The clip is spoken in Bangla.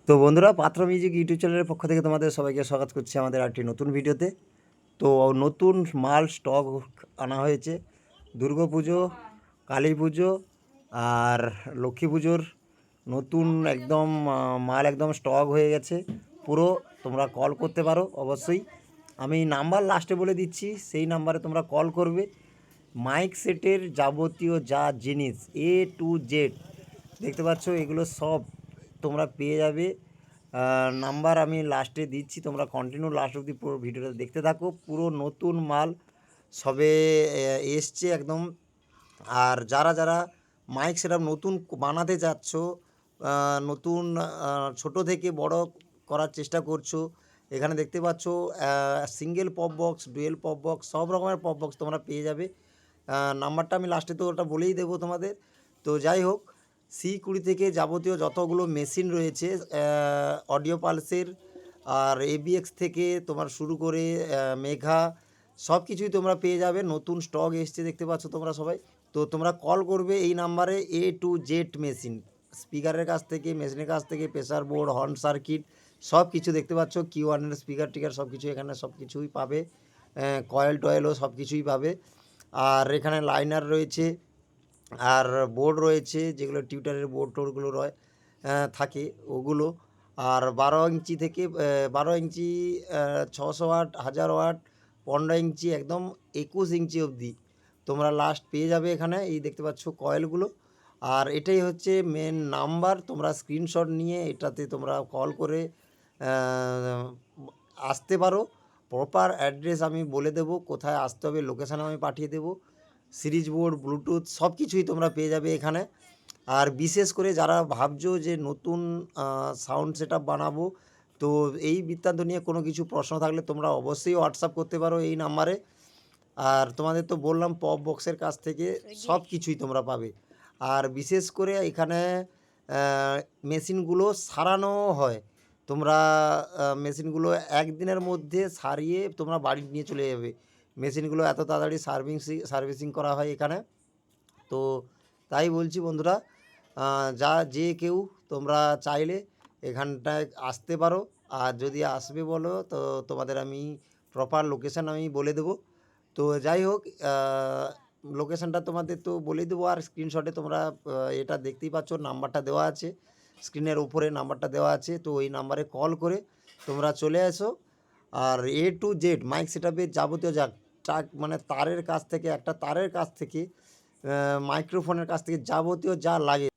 তো বন্ধুরা, পাত্র মিউজিক ইউটিউব চ্যানেলের পক্ষ থেকে তোমাদের সবাইকে স্বাগত করছি আমাদের আরেকটি নতুন ভিডিওতে। তো নতুন মাল স্টক আনা হয়েছে দুর্গাপুজো, কালী পুজো আর লক্ষ্মী পুজোর নতুন একদম মাল একদম স্টক হয়ে গেছে পুরো। তোমরা কল করতে পারো অবশ্যই, আমি নাম্বার লাস্টে বলে দিচ্ছি, সেই নাম্বারে তোমরা কল করবে। মাইক সেটের যাবতীয় যা জিনিস A to Z দেখতে পাচ্ছ, এগুলো সব তোমরা পেয়ে যাবে। নাম্বার আমি লাস্টে দিচ্ছি, তোমরা কন্টিনিউ লাস্ট অবধি পুরো ভিডিওটা দেখতে থাকো। পুরো নতুন মাল সবে এসছে একদম। আর যারা যারা মাইক সেটআপ নতুন বানাতে যাচ্ছ, নতুন ছোট থেকে বড় করার চেষ্টা করছো, এখানে দেখতে পাচ্ছ single pop box, dual pop box, সব রকমের পপ বক্স তোমরা পেয়ে যাবে। নাম্বারটা আমি লাস্টে তো ওটা বলেই দেবো তোমাদের। তো যাই হোক, C20 থেকে যাবতীয় যতগুলো মেশিন রয়েছে, অডিও পালসের আর ABX থেকে তোমার শুরু করে মেঘা, সব কিছুই তোমরা পেয়ে যাবে। নতুন স্টক এসছে দেখতে পাচ্ছ তোমরা সবাই। তো তোমরা কল করবে এই নাম্বারে। A to Z মেশিন, স্পিকারের কাছ থেকে, মেশিনের কাছ থেকে, প্রেসার বোর্ড, হর্ন সার্কিট, সব কিছু দেখতে পাচ্ছ। Q1 এর স্পিকার টিকার সব কিছু এখানে সব কিছুই পাবে। কয়েল টয়েলও সব কিছুই পাবে। আর এখানে লাইনার রয়েছে আর বোর্ড রয়েছে, যেগুলো টিউটারের বোর্ড টোরগুলো থাকে ওগুলো। আর 12 ইঞ্চি থেকে 12 ইঞ্চি, 600 ওয়াট, 1000 ওয়াট, 15 ইঞ্চি, একদম 21 ইঞ্চি অবধি তোমরা লাস্ট পেয়ে যাবে এখানে। এই দেখতে পাচ্ছ কয়েলগুলো। আর এটাই হচ্ছে মেন নাম্বার, তোমরা স্ক্রিনশট নিয়ে এটাতে তোমরা কল করে আসতে পারো। প্রপার অ্যাড্রেস আমি বলে দেবো, কোথায় আসতে হবে লোকেশান আমি পাঠিয়ে দেবো। সিরিজ বোর্ড, ব্লুটুথ সব কিছুই তোমরা পেয়ে যাবে এখানে। আর বিশেষ করে যারা ভাবছো যে নতুন সাউন্ড সেটআপ বানাবো, তো এই বৃত্তান্ত নিয়ে কোনো কিছু প্রশ্ন থাকলে তোমরা অবশ্যই হোয়াটসঅ্যাপ করতে পারো এই নাম্বারে। আর তোমাদের তো বললাম পপ বক্সের কাছ থেকে সব কিছুই তোমরা পাবে। আর বিশেষ করে এখানে মেশিনগুলো সারানো হয়। তোমরা মেশিনগুলো একদিনের মধ্যে সারিয়ে তোমরা বাড়ি নিয়ে চলে যাবে। মেশিনগুলো এত তাড়াতাড়ি সার্ভিসিং করা হয় এখানে। তো তাই বলছি বন্ধুরা, যে কেউ তোমরা চাইলে এখানটায় আসতে পারো। আর যদি আসবে বলো তো তোমাদের আমি প্রপার লোকেশান আমি বলে দেবো। তো যাই হোক, লোকেশানটা তোমাদের তো বলেই দেবো। আর স্ক্রিনশটে তোমরা এটা দেখতেই পাচ্ছ, নাম্বারটা দেওয়া আছে স্ক্রিনের উপরে, নাম্বারটা দেওয়া আছে। তো ওই নাম্বারে কল করে তোমরা চলে আসো। আর A to Z মাইক সেটআপের যাবতীয় যা মানে তারের কাছ থেকে, একটা তারের কাছ থেকে, মাইক্রোফোনের কাছ থেকে যাবতীয় যা লাগে